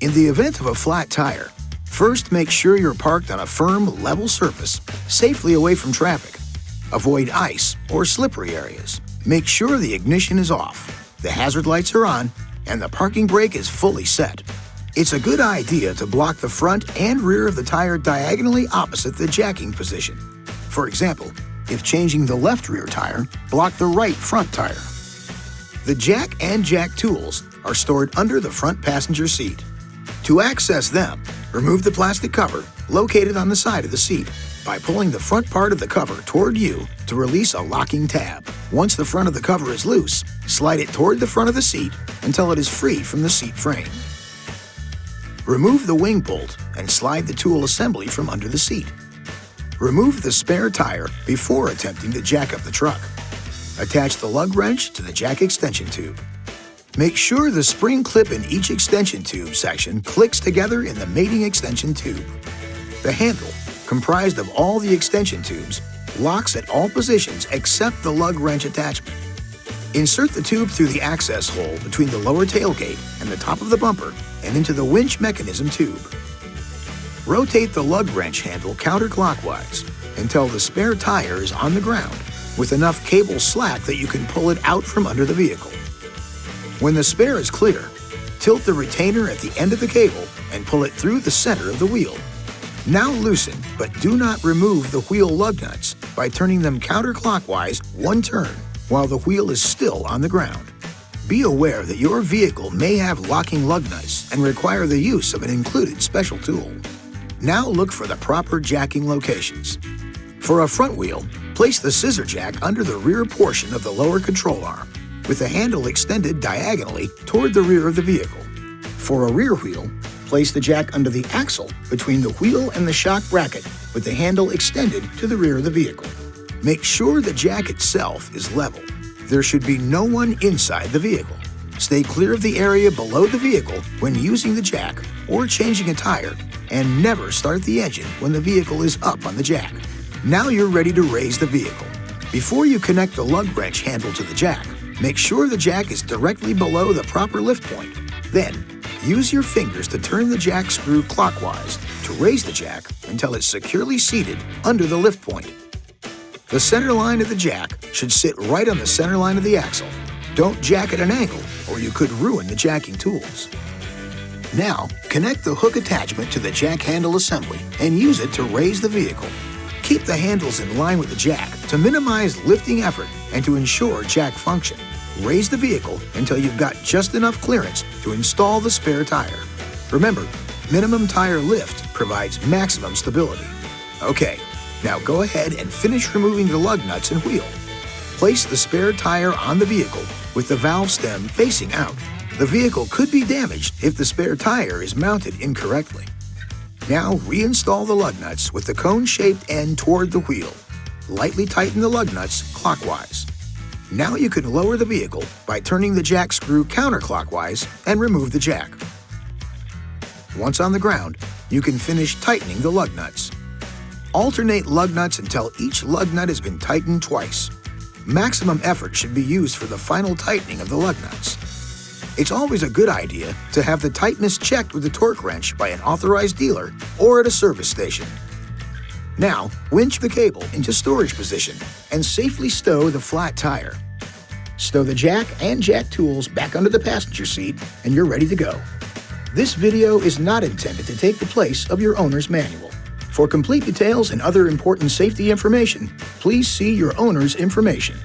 In the event of a flat tire, first make sure you're parked on a firm, level surface, safely away from traffic. Avoid ice or slippery areas. Make sure the ignition is off, the hazard lights are on, and the parking brake is fully set. It's a good idea to block the front and rear of the tire diagonally opposite the jacking position. For example, if changing the left rear tire, block the right front tire. The jack and jack tools are stored under the front passenger seat. To access them, remove the plastic cover located on the side of the seat by pulling the front part of the cover toward you to release a locking tab. Once the front of the cover is loose, slide it toward the front of the seat until it is free from the seat frame. Remove the wing bolt and slide the tool assembly from under the seat. Remove the spare tire before attempting to jack up the truck. Attach the lug wrench to the jack extension tube. Make sure the spring clip in each extension tube section clicks together in the mating extension tube. The handle, comprised of all the extension tubes, locks at all positions except the lug wrench attachment. Insert the tube through the access hole between the lower tailgate and the top of the bumper and into the winch mechanism tube. Rotate the lug wrench handle counterclockwise until the spare tire is on the ground with enough cable slack that you can pull it out from under the vehicle. When the spare is clear, tilt the retainer at the end of the cable and pull it through the center of the wheel. Now loosen, but do not remove the wheel lug nuts by turning them counterclockwise one turn while the wheel is still on the ground. Be aware that your vehicle may have locking lug nuts and require the use of an included special tool. Now look for the proper jacking locations. For a front wheel, place the scissor jack under the rear portion of the lower control arm, with the handle extended diagonally toward the rear of the vehicle. For a rear wheel, place the jack under the axle between the wheel and the shock bracket with the handle extended to the rear of the vehicle. Make sure the jack itself is level. There should be no one inside the vehicle. Stay clear of the area below the vehicle when using the jack or changing a tire, and never start the engine when the vehicle is up on the jack. Now you're ready to raise the vehicle. Before you connect the lug wrench handle to the jack, make sure the jack is directly below the proper lift point. Then, use your fingers to turn the jack screw clockwise to raise the jack until it's securely seated under the lift point. The center line of the jack should sit right on the center line of the axle. Don't jack at an angle, or you could ruin the jacking tools. Now, connect the hook attachment to the jack handle assembly and use it to raise the vehicle. Keep the handles in line with the jack to minimize lifting effort and to ensure jack function. Raise the vehicle until you've got just enough clearance to install the spare tire. Remember, minimum tire lift provides maximum stability. Okay, now go ahead and finish removing the lug nuts and wheel. Place the spare tire on the vehicle with the valve stem facing out. The vehicle could be damaged if the spare tire is mounted incorrectly. Now reinstall the lug nuts with the cone-shaped end toward the wheel. Lightly tighten the lug nuts clockwise. Now you can lower the vehicle by turning the jack screw counterclockwise and remove the jack. Once on the ground, you can finish tightening the lug nuts. Alternate lug nuts until each lug nut has been tightened twice. Maximum effort should be used for the final tightening of the lug nuts. It's always a good idea to have the tightness checked with a torque wrench by an authorized dealer or at a service station. Now, winch the cable into storage position and safely stow the flat tire. Stow the jack and jack tools back under the passenger seat and you're ready to go. This video is not intended to take the place of your owner's manual. For complete details and other important safety information, please see your owner's information.